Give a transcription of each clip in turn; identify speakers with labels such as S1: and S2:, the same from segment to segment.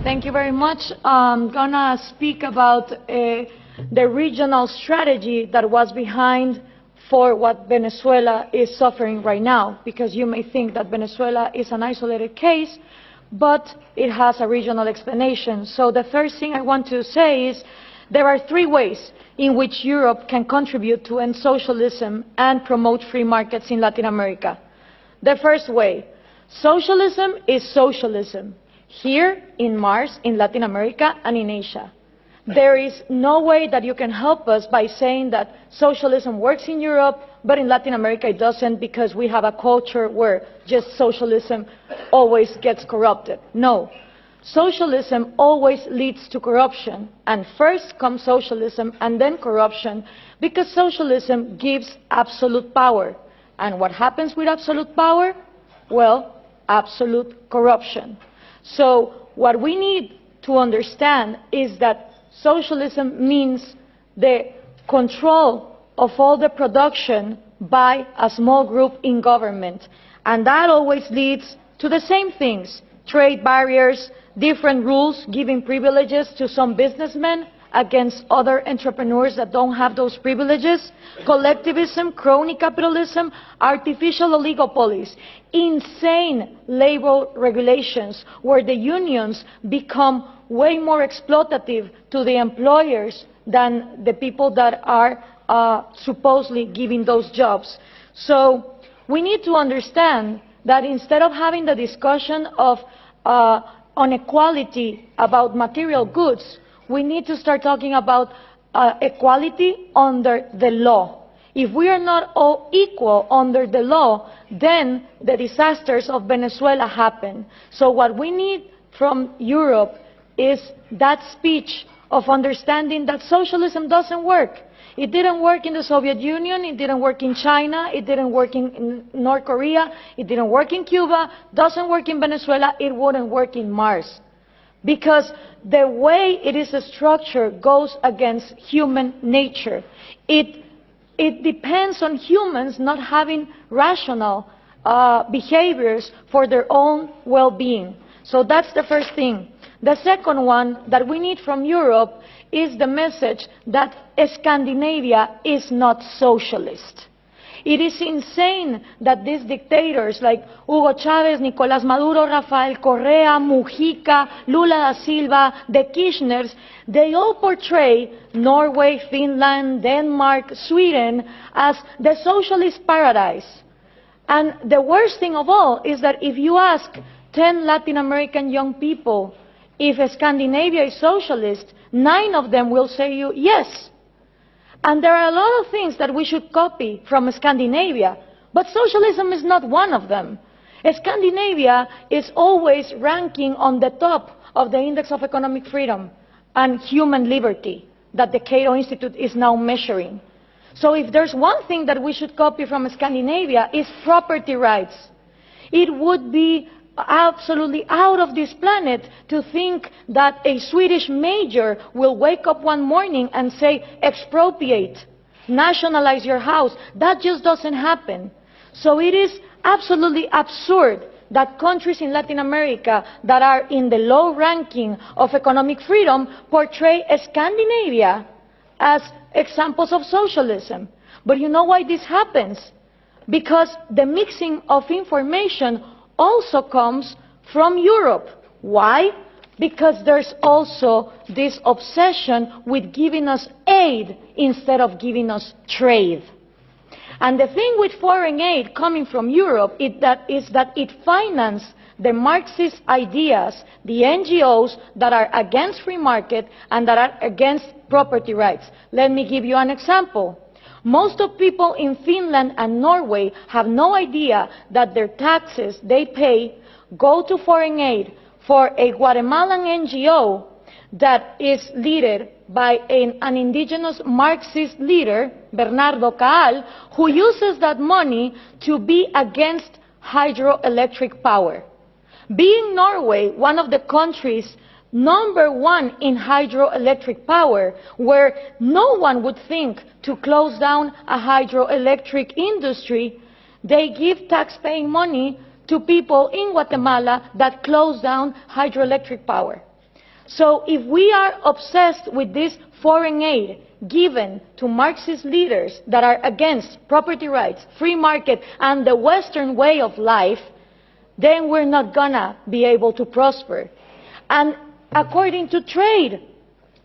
S1: Thank you very much. I'm gonna speak about the regional strategy that was behind for what Venezuela is suffering right now, because you may think that Venezuela is an isolated case, but it has a regional explanation. So the first thing I want to say is there are three ways in which Europe can contribute to end socialism and promote free markets in Latin America. The first way, socialism is socialism, here in Mars, in Latin America, and in Asia. There is no way that you can help us by saying that socialism works in Europe, but in Latin America it doesn't, because we have a culture where just socialism always gets corrupted. No. Socialism always leads to corruption, and first comes socialism and then corruption, because socialism gives absolute power. And what happens with absolute power? Well, absolute corruption. So what we need to understand is that socialism means the control of all the production by a small group in government. And that always leads to the same things: trade barriers, different rules giving privileges to some businessmen against other entrepreneurs that don't have those privileges, collectivism, crony capitalism, artificial oligopolies, insane labor regulations where the unions become way more exploitative to the employers than the people that are supposedly giving those jobs. So we need to understand that instead of having the discussion of inequality about material goods, we need to start talking about equality under the law. If we are not all equal under the law, then the disasters of Venezuela happen. So what we need from Europe is that speech of understanding that socialism doesn't work. It didn't work in the Soviet Union, it didn't work in China, it didn't work in North Korea, it didn't work in Cuba, doesn't work in Venezuela, it wouldn't work in Mars. Because the way it is structured goes against human nature. It depends on humans not having rational behaviors for their own well-being. So that's the first thing. The second one that we need from Europe is the message that Scandinavia is not socialist. It is insane that these dictators like Hugo Chavez, Nicolás Maduro, Rafael Correa, Mujica, Lula da Silva, the Kirchners, they all portray Norway, Finland, Denmark, Sweden as the socialist paradise. And the worst thing of all is that if you ask 10 Latin American young people if Scandinavia is socialist, 9 of them will say you yes. And there are a lot of things that we should copy from Scandinavia, but socialism is not one of them. Scandinavia is always ranking on the top of the Index of Economic Freedom and Human Liberty that the Cato Institute is now measuring. So if there's one thing that we should copy from Scandinavia, is property rights. It would be absolutely out of this planet to think that a Swedish major will wake up one morning and say, expropriate, nationalize your house. That just doesn't happen. So it is absolutely absurd that countries in Latin America that are in the low ranking of economic freedom portray Scandinavia as examples of socialism. But you know why this happens? Because the mixing of information also comes from Europe. Why? Because there's also this obsession with giving us aid instead of giving us trade. And the thing with foreign aid coming from Europe is that it finances the Marxist ideas, the NGOs that are against free market and that are against property rights. Let me give you an example. Most of people in Finland and Norway have no idea that their taxes they pay go to foreign aid for a Guatemalan NGO that is led by an indigenous Marxist leader, Bernardo Caal, who uses that money to be against hydroelectric power. Being Norway one of the countries #1 in hydroelectric power, where no one would think to close down a hydroelectric industry, they give tax-paying money to people in Guatemala that close down hydroelectric power. So if we are obsessed with this foreign aid given to Marxist leaders that are against property rights, free market, and the Western way of life, then we're not gonna be able to prosper. And according to trade,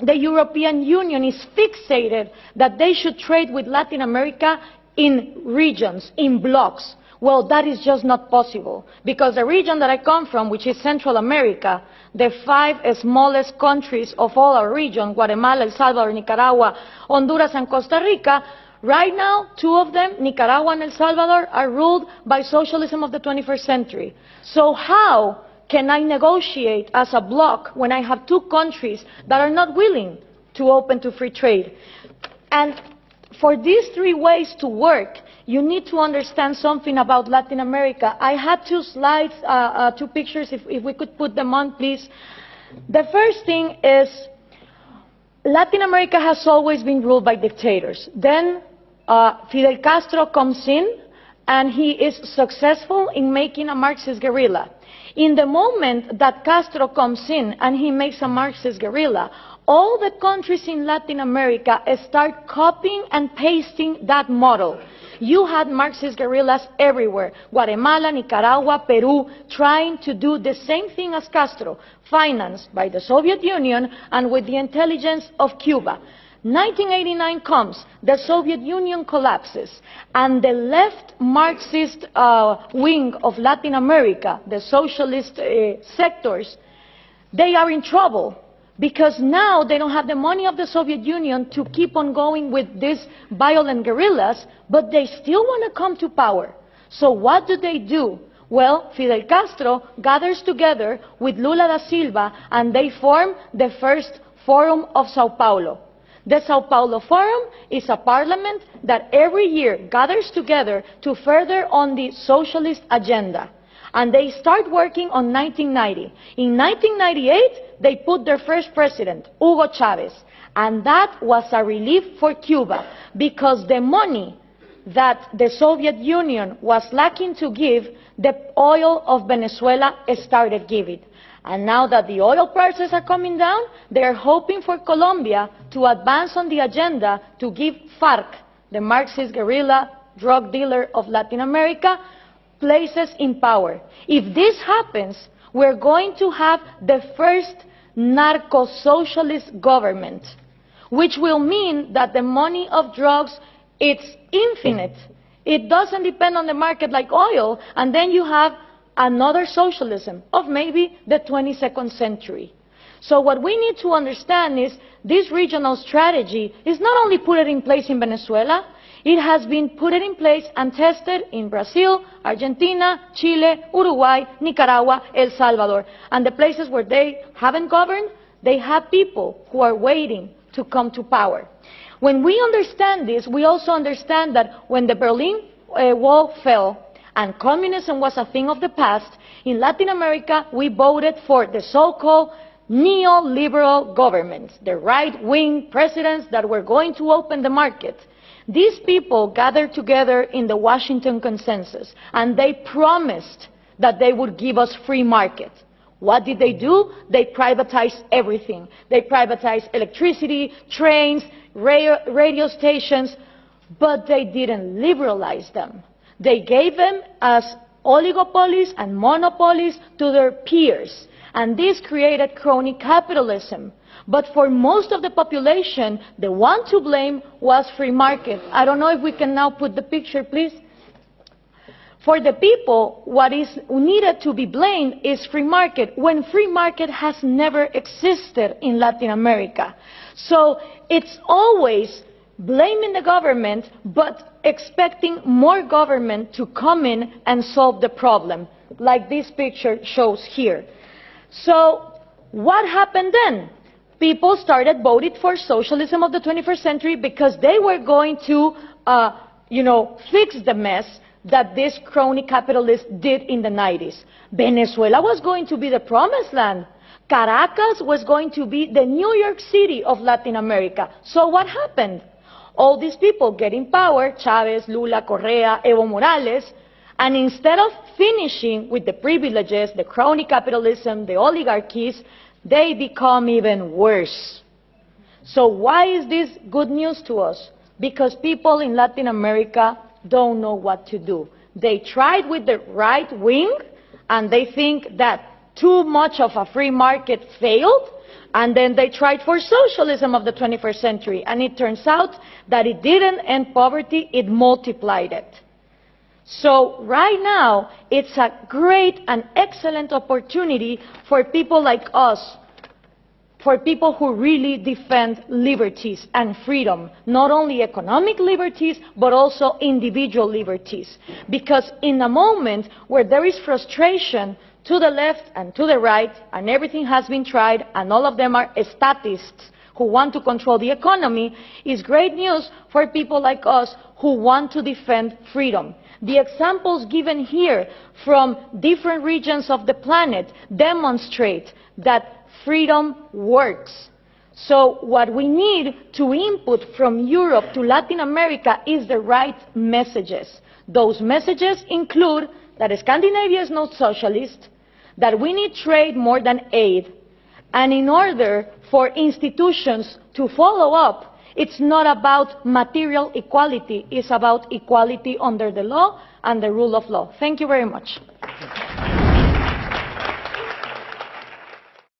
S1: the European Union is fixated that they should trade with Latin America in regions, in blocks. Well, that is just not possible, because the region that I come from, which is Central America, the 5 smallest countries of all our region, Guatemala, El Salvador, Nicaragua, Honduras, and Costa Rica, right now, 2 of them, Nicaragua and El Salvador, are ruled by socialism of the 21st century. So how can I negotiate as a bloc when I have 2 countries that are not willing to open to free trade? And for these 3 ways to work, you need to understand something about Latin America. I had 2 slides, 2 pictures, if we could put them on, please. The first thing is, Latin America has always been ruled by dictators. Then Fidel Castro comes in, and he is successful in making a Marxist guerrilla. In the moment that Castro comes in and he makes a Marxist guerrilla, all the countries in Latin America start copying and pasting that model. You had Marxist guerrillas everywhere, Guatemala, Nicaragua, Peru, trying to do the same thing as Castro, financed by the Soviet Union and with the intelligence of Cuba. 1989 comes, the Soviet Union collapses, and the left Marxist wing of Latin America, the socialist sectors, they are in trouble, because now they don't have the money of the Soviet Union to keep on going with these violent guerrillas, but they still want to come to power. So what do? Well, Fidel Castro gathers together with Lula da Silva, and they form the first Forum of Sao Paulo. The Sao Paulo Forum is a parliament that every year gathers together to further on the socialist agenda. And they start working on 1990. In 1998, they put their first president, Hugo Chavez. And that was a relief for Cuba, because the money that the Soviet Union was lacking to give, the oil of Venezuela started giving. And now that the oil prices are coming down, they are hoping for Colombia to advance on the agenda to give FARC, the Marxist guerrilla drug dealer of Latin America, places in power. If this happens, we're going to have the first narco-socialist government, which will mean that the money of drugs, it's infinite. It doesn't depend on the market like oil, and then you have another socialism of maybe the 22nd century. So what we need to understand is this regional strategy is not only put in place in Venezuela, it has been put in place and tested in Brazil, Argentina, Chile, Uruguay, Nicaragua, El Salvador. And the places where they haven't governed, they have people who are waiting to come to power. When we understand this, we also understand that when the Berlin Wall fell, and communism was a thing of the past, in Latin America we voted for the so-called neoliberal governments, the right-wing presidents that were going to open the market. These people gathered together in the Washington Consensus, and they promised that they would give us free market. What did they do? They privatized everything. They privatized electricity, trains, radio stations, but they didn't liberalize them. They gave them as oligopolies and monopolies to their peers, and this created crony capitalism. But for most of the population, the one to blame was free market. I don't know if we can now put the picture, please. For the people, what is needed to be blamed is free market, when free market has never existed in Latin America. So it's always blaming the government, but expecting more government to come in and solve the problem, like this picture shows here. So what happened then? People started voting for socialism of the 21st century because they were going to, fix the mess that this crony capitalists did in the 90s. Venezuela was going to be the promised land. Caracas was going to be the New York City of Latin America. So what happened? All these people get in power, Chavez, Lula, Correa, Evo Morales, and instead of finishing with the privileges, the crony capitalism, the oligarchies, they become even worse. So why is this good news to us? Because people in Latin America don't know what to do. They tried with the right wing, and they think that too much of a free market failed, and then they tried for socialism of the 21st century, and it turns out that it didn't end poverty, it multiplied it. So right now, it's a great and excellent opportunity for people like us, for people who really defend liberties and freedom, not only economic liberties, but also individual liberties. Because in a moment where there is frustration to the left and to the right, and everything has been tried, and all of them are statists who want to control the economy, is great news for people like us who want to defend freedom. The examples given here from different regions of the planet demonstrate that freedom works. So what we need to input from Europe to Latin America is the right messages. Those messages include that Scandinavia is not socialist, that we need trade more than aid, and in order for institutions to follow up, it's not about material equality, it's about equality under the law and the rule of law. Thank you very much.